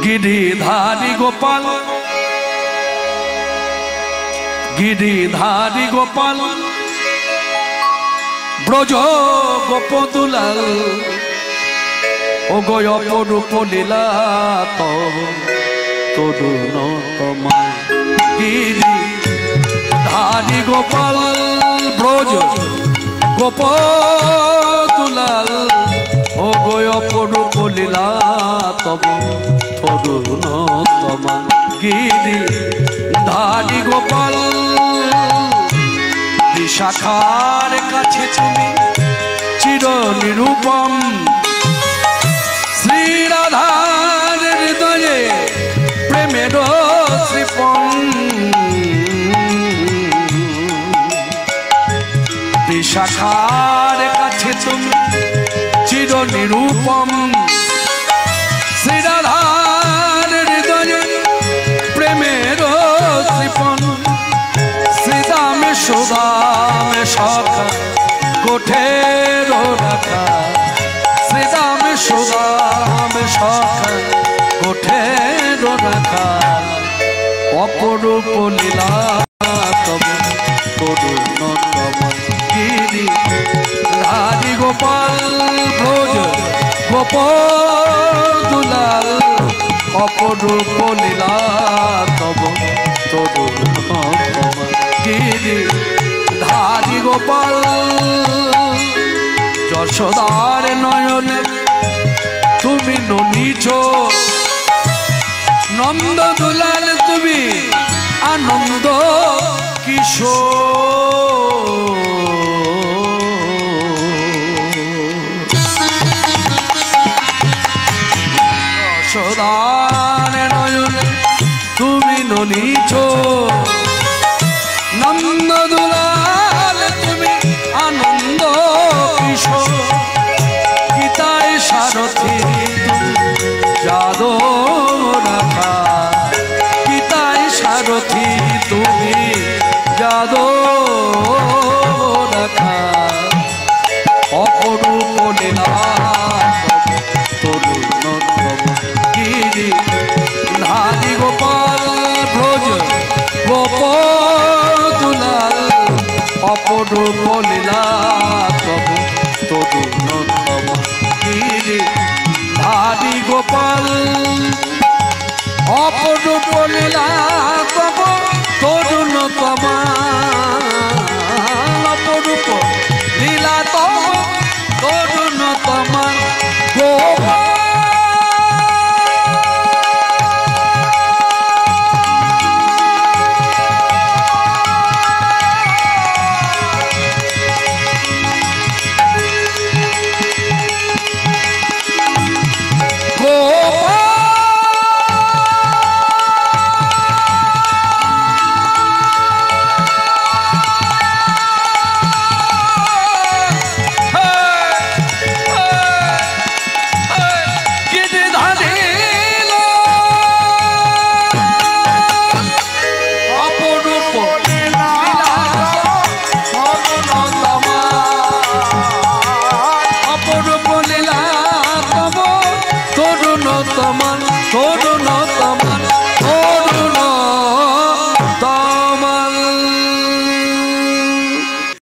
गिरिधारी गोपाल गिरिधारी गोपाल ब्रज गोपदुलाल ओ गय रूप लीला तरुण तमाल गिरिधारी गोपाल ब्रज गोपदुलाल ओ गय रूप लीला तब तरुण तमाल गिरिधारी गोपाल विशाखार काछे तुमी चिर निरूपम श्री राधार हृदये प्रेमेर श्रीपम विशाखार काछे तुमी चिर निरूपम श्री राधार हृदये प्रेमेर श्रीपम श्रीदाम सुदाम सखा कोठेर रखा श्रीदाम सुदाम सखा कोठेर रखा अपरूप लीला तब तरुण तमाल गिरिधारी गोपाल ब्रज गोपदुलाल अपरूप लीला तब तरुण तमाल गिरिधारी गोपाल যশোদার নয়নে তুমি ননীছ নন্দ দুলাল তুমি আনন্দ কিশোর যশোদার নয়নে তুমি ননীছ নন্দ দুলাল তুমি আনন্দ কিশোর গীতায় সারথী যাদো রাখা গীতায় সারথী তুমি যাদো রাখা অপরূপ লীলা তরুণ गिरिधारी गोपाल ब्रज गोपदुलाल अपरूप